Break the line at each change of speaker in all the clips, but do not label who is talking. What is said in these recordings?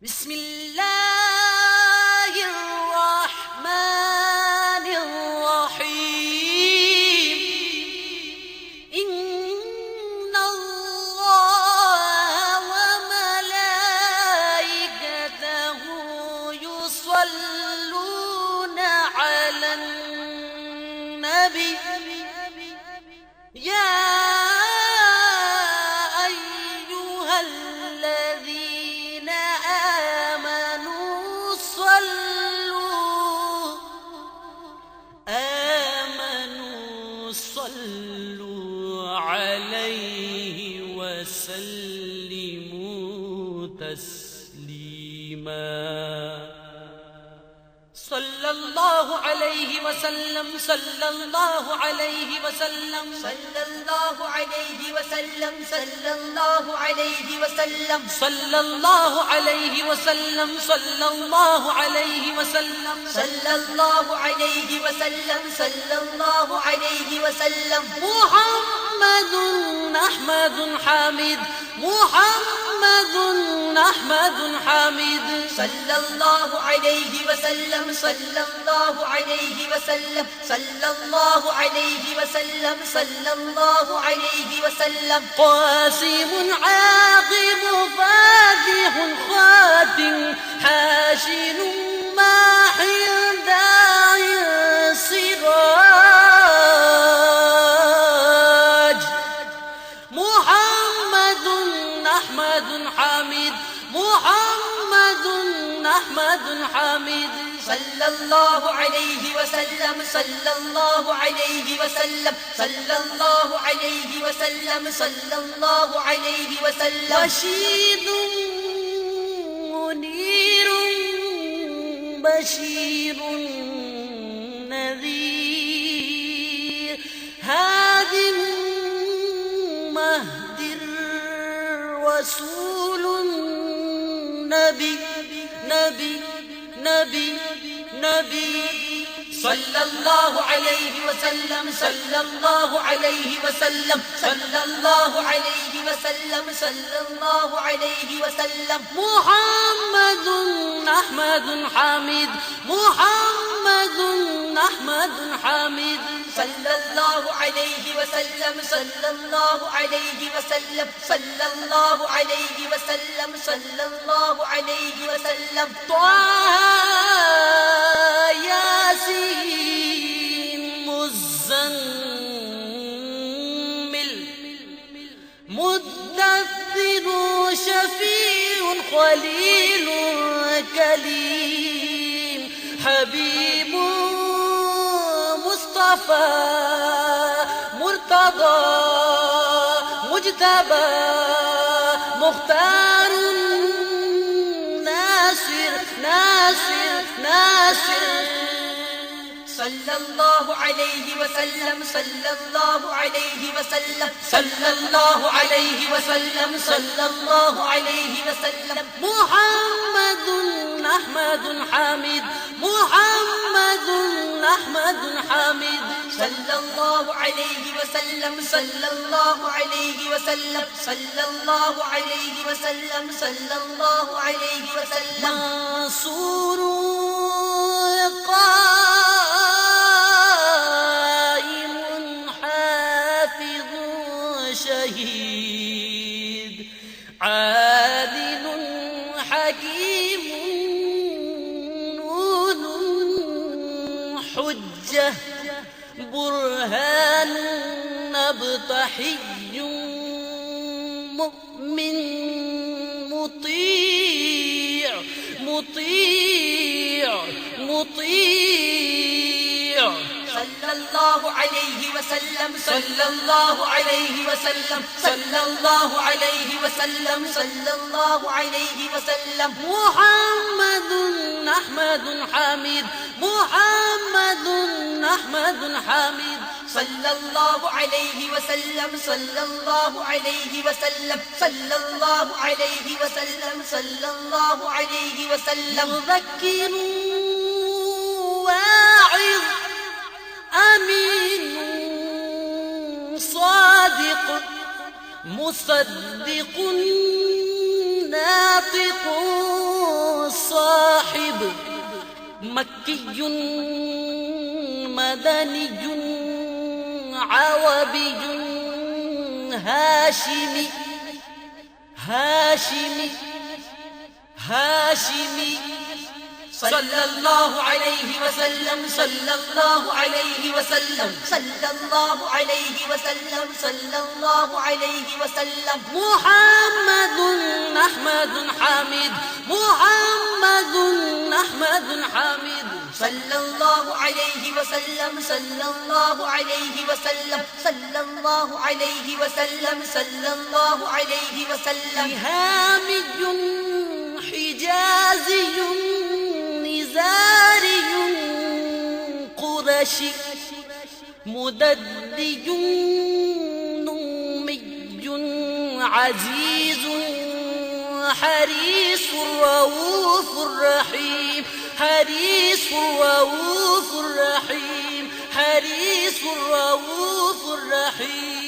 بسم الله الرحمن الرحيم إن الله وملائكته يصلون على النبي يا صلوا عليه وسلموا تسليما صلى الله عليه وسلم صلى الله عليه وسلم صلى الله عليه وسلم صلى الله عليه وسلم صلى الله عليه وسلم صلى الله عليه وسلم صلى الله عليه وسلم صلى الله عليه وسلم محمد أحمد حامد محمد أحمد حامد صلى الله عليه وسلم صلى الله عليه وسلم صلى الله عليه وسلم صلى الله عليه وسلم قاسم عاقب فاتح خاتم حاشر ماحٍ داعٍ سراج محمد أحمد حامد محمد أحمد حامد صلى الله عليه وسلم صلى الله عليه وسلم صلى الله عليه وسلم صلى الله عليه وسلم رشيد منير بشير نذير هاد مهد رسول نبي نبي نبي نبي صلى الله عليه وسلم صلى الله عليه وسلم صلى الله عليه وسلم صلى الله عليه وسلم محمد أحمد حامد محمد أحمد حامد صلى الله عليه وسلم صلى الله عليه وسلم صلى الله عليه وسلم صلى الله عليه وسلم طه ياسين مزمل مدثر شفيع خليل كليم حبيب مصطفى مرتضى مجتبى مختار ناصر ناصر ناصر صلى الله عليه وسلم صلى الله عليه وسلم صلى الله عليه وسلم صلى الله عليه وسلم محمد أحمد حامد محمد أحمد حامد صلى الله عليه وسلم صلى الله عليه وسلم صلى الله عليه وسلم صلى الله عليه وسلم منصور قائم حافظ شهيد عادل حكيم نون حجة برهان نبطحي مؤمن مطيع مطيع مطيع صلى الله عليه وسلم صلى الله عليه وسلم صلى الله عليه وسلم صلى الله عليه وسلم محمد أحمد حامد محمد أحمد حامد صلى الله عليه وسلم صلى الله عليه وسلم صلى الله عليه وسلم صلى الله عليه وسلم مذكر واعظ أمين صادق مصدق ناطق مكي مدني عربي هاشمي هاشمي هاشمي صلى الله عليه وسلم صلى الله عليه وسلم صلى الله عليه وسلم صلى الله عليه وسلم محمد أحمد حامد محمد أحمد حامد صلى الله عليه وسلم صلى الله عليه وسلم صلى الله عليه وسلم صلى الله عليه وسلم هامي حجازي نزاري قرشي مددي نومي عزيز حريص رؤوف رحيم حريص رؤوف رحيم حريص رؤوف رحيم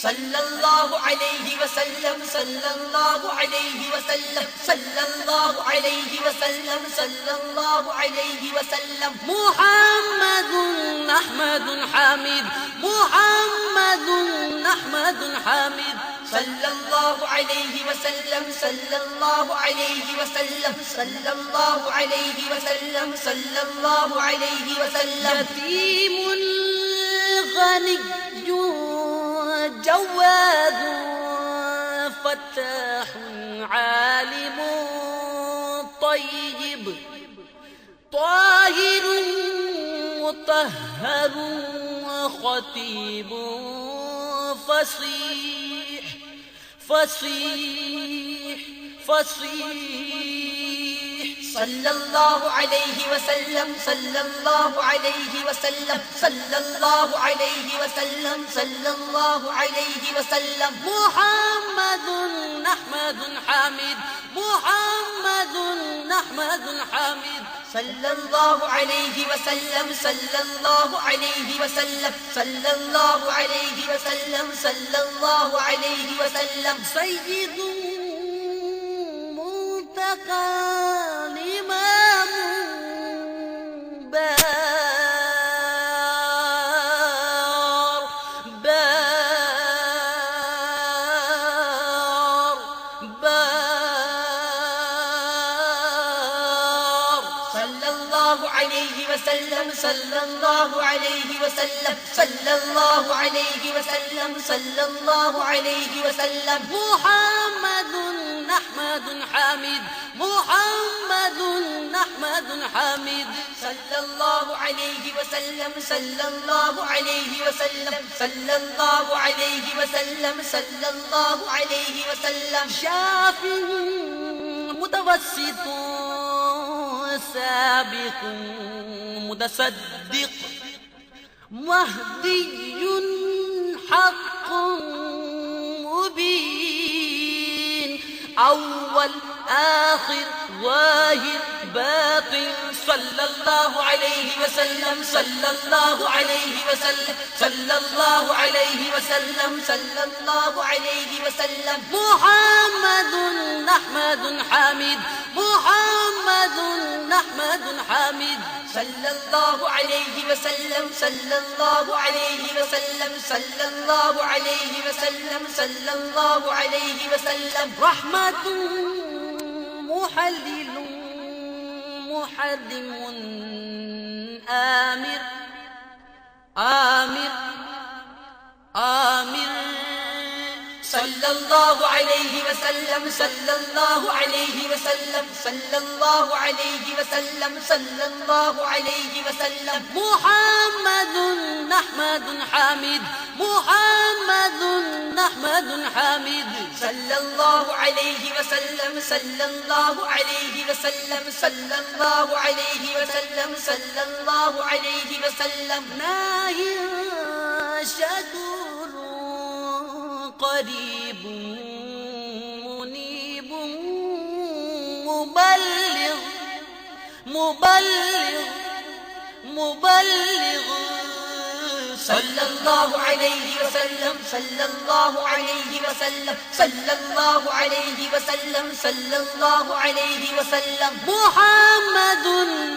صلى الله عليه وسلم صلى الله عليه وسلم صلى الله عليه وسلم صلى الله عليه وسلم محمد أحمد حامد محمد أحمد حامد صلى الله عليه وسلم صلى الله عليه وسلم صلى الله عليه وسلم صلى الله عليه وسلم يتيم غني جواد فتاح عالم طيب طاهر مطهر خطيب فصيح فصيح فصيح صلى الله عليه وسلم صلى الله عليه وسلم صلى الله عليه وسلم صلى الله عليه وسلم محمد أحمد حامد محمد أحمد حامد صلى الله عليه وسلم صلى الله عليه وسلم صلى الله عليه وسلم صلى الله عليه وسلم سيد منتقى الإمام بار بار بار صلى الله عليه وسلم صلى الله عليه وسلم صلى الله عليه وسلم صلى الله عليه وسلم محمد أحمد حامد محمد أحمد حامد صلى الله عليه وسلم صلى الله عليه وسلم صلى الله عليه وسلم صلى الله عليه وسلم شاف متوسط سابق متصدق مهدي حق مبين أول آخر ظاهر باطن صلى الله عليه وسلم صلى الله عليه وسلم صلى الله عليه وسلم صلى الله عليه وسلم محمد أحمد حامد محمد أحمد حامد صلى الله عليه وسلم صلى الله عليه وسلم صلى الله عليه وسلم صلى الله عليه وسلم رحمة محلل محرم آمر آمر آمر صلى الله عليه وسلم صلى الله عليه وسلم صلى الله عليه وسلم صلى الله عليه وسلم محمد أحمد حامد محمد أحمد حامد صلى الله عليه وسلم صلى الله عليه وسلم صلى الله عليه وسلم صلى الله عليه وسلم ناهي شكور قريب منيب مبلغ مبلغ مبلغ صلى الله عليه وسلم صلى الله عليه وسلم صلى الله عليه وسلم صلى الله عليه وسلم
محمد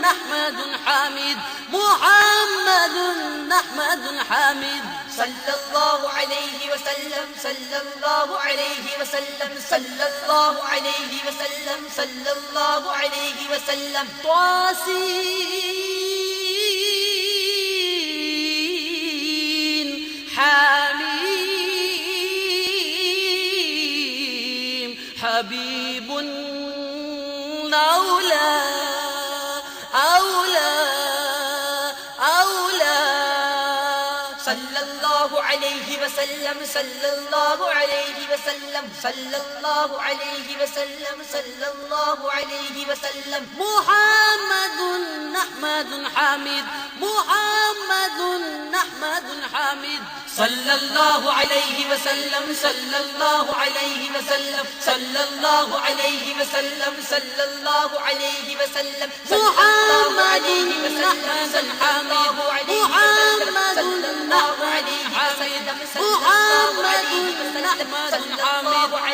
أحمد حميد محمد أحمد حميد
صلى الله عليه وسلم صلى الله عليه وسلم صلى الله عليه وسلم صلى الله عليه وسلم
طاسين حميم حبيب أولى أولى أولى
صلى الله عليه وسلم صلى الله عليه وسلم صلى الله عليه وسلم صلى الله عليه وسلم
محمد أحمد حميد محمد أحمد حميد
صلى الله عليه وسلم صلى الله عليه وسلم صلى الله عليه وسلم صلى الله عليه وسلم
محمد أحمد حميد محمد أحمد حميد محمد أحمد حميد